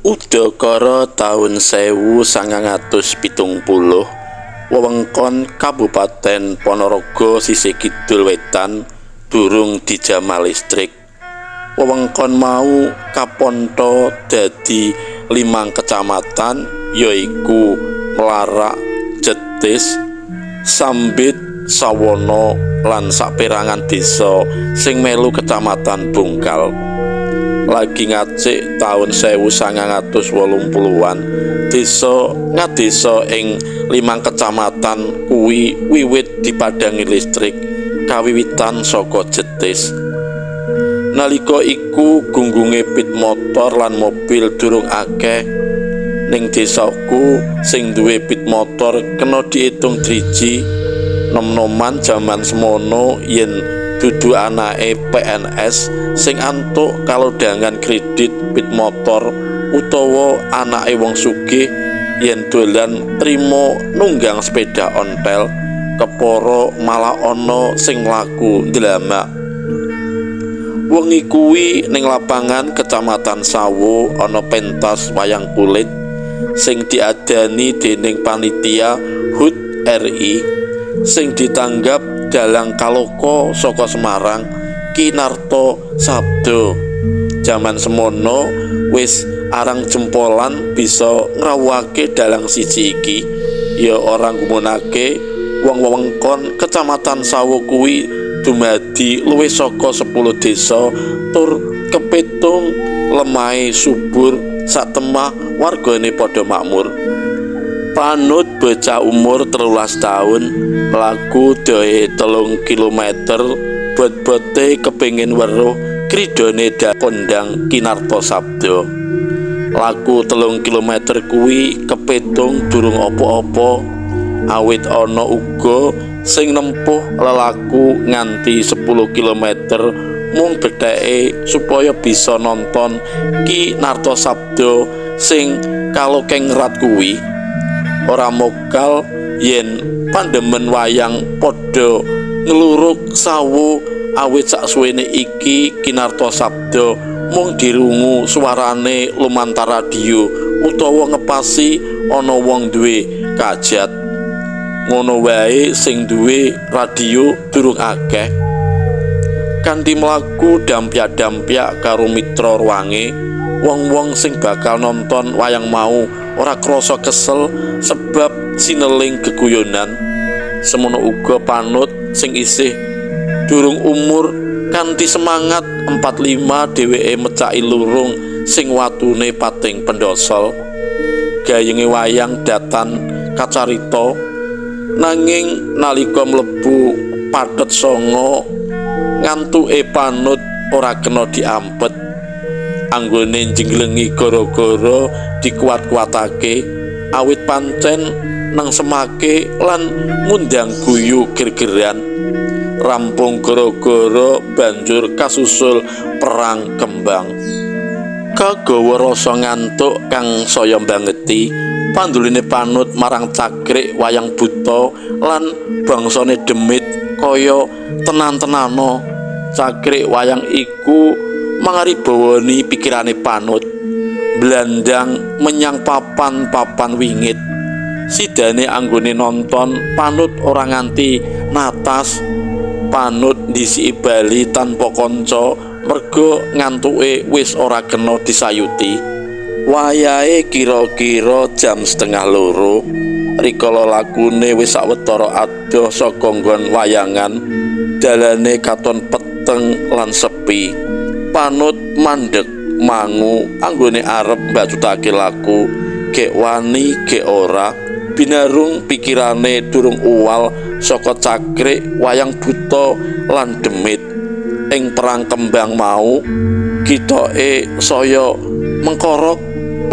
Udakara taun 1970 wewengkon Kabupaten Ponorogo sisih kidul wetan durung dijamal listrik. Wewengkon mau kapontho dadi 5 kecamatan yaiku Mlarak, Jetis, Sambit, Sawono lan saperangan desa sing melu Kecamatan Bungkal. Lagi ngacik taun 1980-an desa ngadesa ing 5 kecamatan kuwi wiwit dipadangi listrik kawiwitan saka Jetis. Nalika iku gunggunge pit motor lan mobil durung akeh ning desaku sing duwe pit motor kena diitung driji. Nom-noman jaman semono yen dudu anake PNS sing antuk kalodhangan kredit pit motor utawa anake wong sugih yen dolan trimo nunggang sepeda ontel kepara malah ana sing mlaku ndlamak. Wengi kuwi ning lapangan Kecamatan Sawo ana pentas wayang kulit sing diadani dening panitia HUT RI sing ditanggap dalang kaloka saka Semarang Kinarto Sabdo. Jaman semono wis arang jempolan bisa ngrawuhake dalang siji iki, ya ora nggumunake wong wewengkon Kecamatan Sawo kuwi dumadi luwih saka 10 desa tur kepitung lemahe subur satemah wargane padha makmur. Panut bocah umur 13 tahun mlaku dahe 3 kilometer bot-bote kepengin weruh kridone kondang Kinarto Sabdo. Laku 3 kilometer kuwi kepitung durung apa-apa, awit ana uga sing nempuh lelaku nganti 10 kilometer mung betheke supaya bisa nonton Kinarto Sabdo sing kalokeng rat kuwi. Ora mokal yen pandemen wayang padha ngluruk sawu awit saksuwene iki Kinarto Sabdo mung dirungu suarane lumantar radio utawa ngepasi ana wong duwe kajat. Ngono wae sing duwe radio durung akeh. Kanthi mlaku dampyak-dampyak karo mitra ruange, wong-wong sing bakal nonton wayang mau ora krasa kesel sebab sineling geguyonan. Semono uga panut sing isih durung umur kanthi semangat 45 dheweke mecaki lurung sing watune pating pendosol. Gayenge wayang datan kacarita nanging nalika mlebu pathet songo ngantuke panut ora kena diampet. Anggone njenglengi gara-gara dikuat-kuatake awit pancen nang semake lan ngundang guyu gergeran. Rampung gara-gara banjur kasusul perang kembang. Kagawa rasa ngantuk kang saya mbangeti, panduline panut marang cakrik wayang buta lan bangsane demit kaya tenan-tenano. Cakrik wayang iku mangaribawani pikirane panut, blandang menyang papan-papan wingit. Sidane anggone nonton panut ora nganti natas. Panut ndisiki bali tanpa kanca merga ngantuke wis ora kena disayuti. Wayahe kira-kira jam 1:30. Rikala lakune wis sawetara adoh saka nggon wayangan, dalane katon peteng lan sepi. Panut mandeg mangu anggone arep mbacutake laku, gek wani gek ora. Binarung pikirane durung uwal saka cakrik wayang buta lan demit. Ing perang kembang mau kitoke saya mengkorok,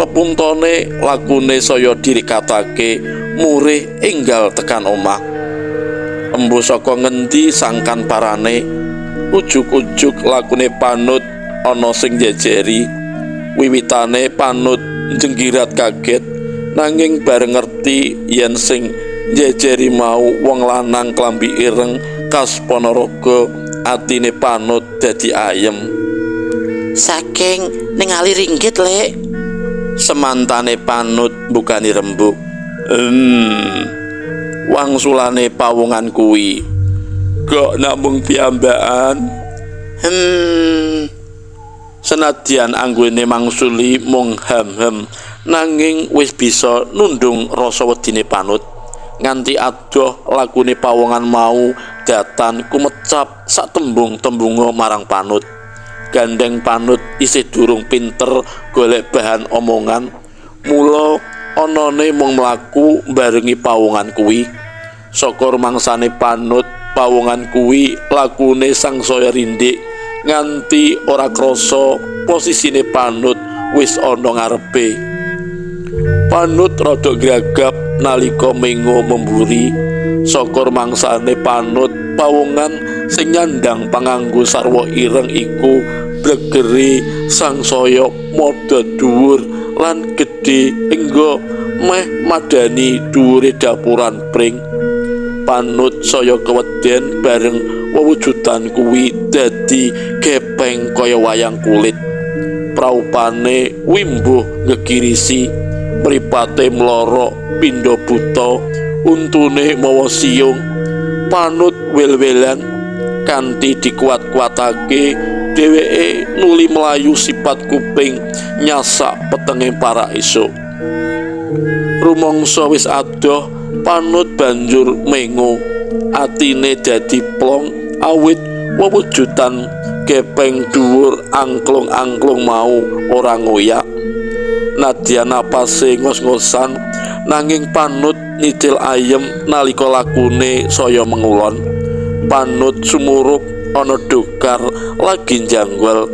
pepuntone lakune saya dirikatake murih enggal tekan omah. Embu saka ngendi sangkan parane, ujug-ujug lakune panut ana sing jejeri. Wiwitane panut jenggirat kaget, nanging bareng ngerti yen sing jejeri mau wong lanang klambi ireng khas Ponorogo, atine panut dadi ayem. Saking ningali ringgit, Lek. Semantane Panut mbukani rembug. Wangsulane pawongan kuwi kok namung piyambakan. Senadyan anggone mangsuli mung hem-hem, nanging wis bisa nundung rasa wedine Panut. Nganti adoh lakune pawongan mau datan kumecap sak tembung-tembunga marang Panut. Gandeng Panut isih durung pinter golek bahan omongan, mula anane mung mlaku barengi pawongan kuwi. Saka rumangsane Panut, pawongan kuwi lakune sangsaya rindik nganti ora krasa posisine Panut wis ana ngarepe. Panut rada gragap nalika mengo memburi. Saka rumangsane Panut, pawongan sing nyandang panganggo sarwa ireng iku blegere sangsaya modha dhuwur lan gedhe engga meh madani dhuwure dapuran pring. Panut saya keweden bareng wewujudan kuwi dadi gepeng kaya wayang kulit. Praupane wimbuh ngegirisi, mripate mlorok pindha buta, untune mawa siung. Panut wel-welan kanthi dikuat-kuatake dheweke nuli melayu sipat kuping nyasak petenge para esuk. Rumangsa wis adoh, Panut banjur mengo. Atine dadi plong awit wewujudan gepeng dhuwur angklung-angklung mau ora ngoyak. Nadyan napase ngos-ngosan, nanging Panut nyicil ayem nalika lakune saya mengulon. Panut sumurup ana dokar lagi njangwel.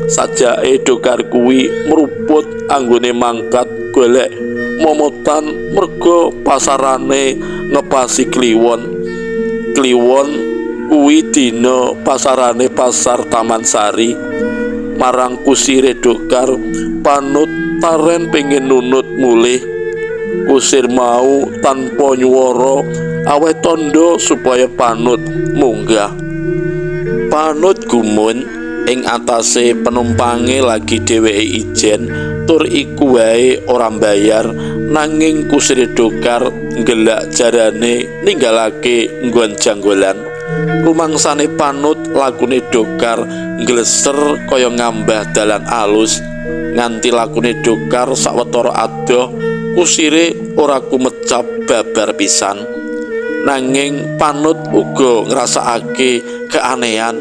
Sajake dokar kuwi meruput anggone mangkat golek momotan merga pasarane ngepasi kliwon. Kliwon kuwi dina pasarane pasar Taman Sari. Marang kusire dokar, Panut taren pengen nunut mulih. Kusir mau tanpa nyuwara aweh tandha supaya Panut munggah. Panut gumun ing atase penumpange lagi dheweke ijen tur iku wae ora mbayar, nanging kusire dokar nggelak jarane ninggalake nggon janggolan. Rumangsane Panut lakune dokar ngleser kaya ngambah dalan alus. Nganti lakune dokar sawetara adoh, kusire ora kumecap babar pisan. Nanging Panut uga ngrasakake keanehan.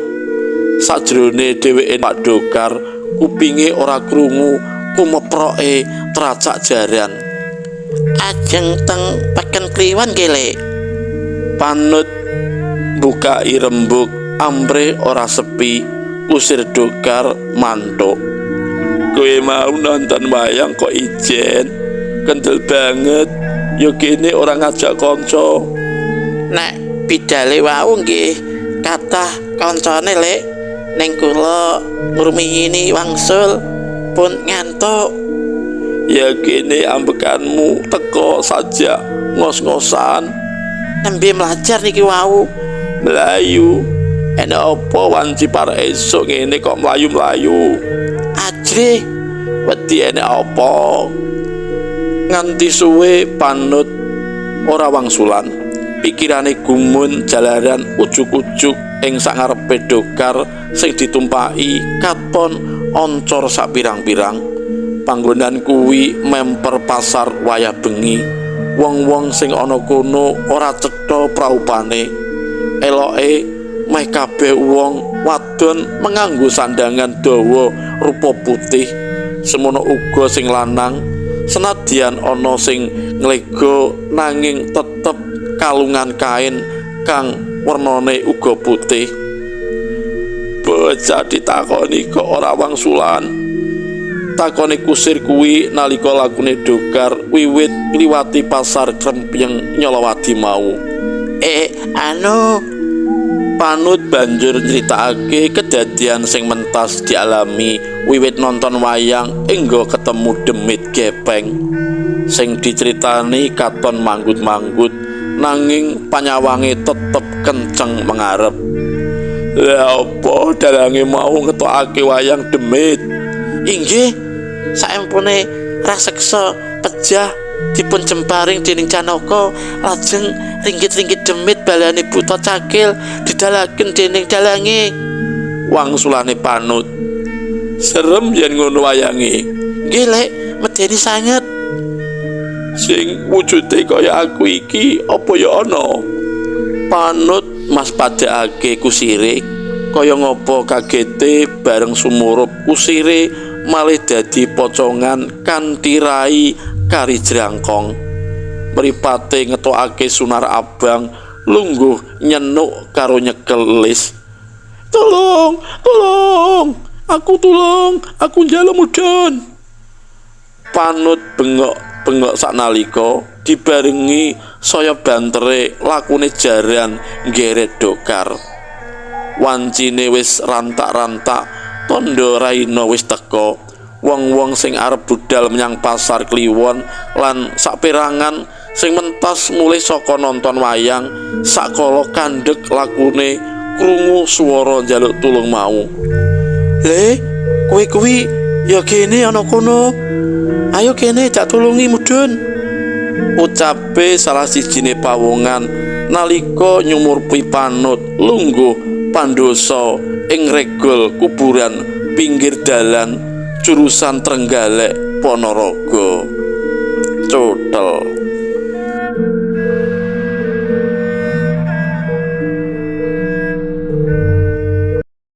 Sajrone dheweke Pak Dokar, kupinge ora krungu kumeproke tracak jaran. Ajeng teng peken kliwon nggih, Panut bukai rembug, ambre ora sepi. Kusir dokar mantuk. Kowe mau nonton wayang kok ijen? Kendel banget. Yo kene ora ngajak kanca. Nek bidale wau nggih kathah kancane, Lek. Ning kula ngrumiyi wangsul pun ngantuk. Ya kene ambekanmu teko saja ngos-ngosan. Nembe mlajar niki wau. Melayu. Enak apa wanci para esuk ngene kok mlayu-mlayu. Ajre, wedi enak apa? Nganti suwe Panut ora wangsulan. Pikirane gumun jalaran ujuk-ujuk ing sangarepe dokar sing ditumpaki katon oncor sak pirang-pirang. Panggonan kuwi memper pasar wayah bengi. Wong-wong sing ana kono ora cetha praupane. Eloke meh kabeh wong wadon menganggo sandangan dawa rupa putih. Semono uga sing lanang, senadyan ana sing nglego nanging tetep kalungan kain kang wernane uga putih. Bocah ditakoni kok ora wangsulan. Takone kusir kuwi nalika lakune dokar wiwit liwati pasar Krempyeng Nyolowadi mau. Panut banjur nyritakake kedadian sing mentas dialami wiwit nonton wayang engga ketemu demit gepeng. Sing diceritani katon manggut-manggut, nanging panyawange tetep kenceng mengarep. Lah apa dalange mau ngetokake wayang demit? Inggih, saempune raseksa pejah dipun jemparing dening Canaka, lajeng ringgit-ringgit demit balane buta cakil didalaken dening dalange. Wangsulane Panut. Serem yen ngono wayange. Nggih, Lek, medeni sanget. Sing wujude kaya aku iki apa ya ana? Panut mas padhakake kusire kaya ngapa kagete bareng sumurup kusire malih dadi pocongan kanthi rai kari jrangkong. Mripate ngetokake sunar abang lungguh nyenuk karo nyekel lis. Tolong, tolong, aku njaluk mudhun. Panut bengok saknalika dibarengi saya bantere lakune jaran nggeret Dokar. Wancine wis rantak-rantak, tondo raina wis teka. Wong-wong sing arep budal menyang pasar Kliwon lan saperangan sing mentas mulih saka nonton wayang sakala kandhek lakune krungu swara njaluk tulung mau. Le, kowe kuwi ya kene ana kono. Ayo kene jak tulungi mudhun. Ucape salah sijine pawongan nalika nyumurpi Panut lungguh pandosa ing regol kuburan pinggir dalan jurusan Trenggalek Ponorogo. Cotel.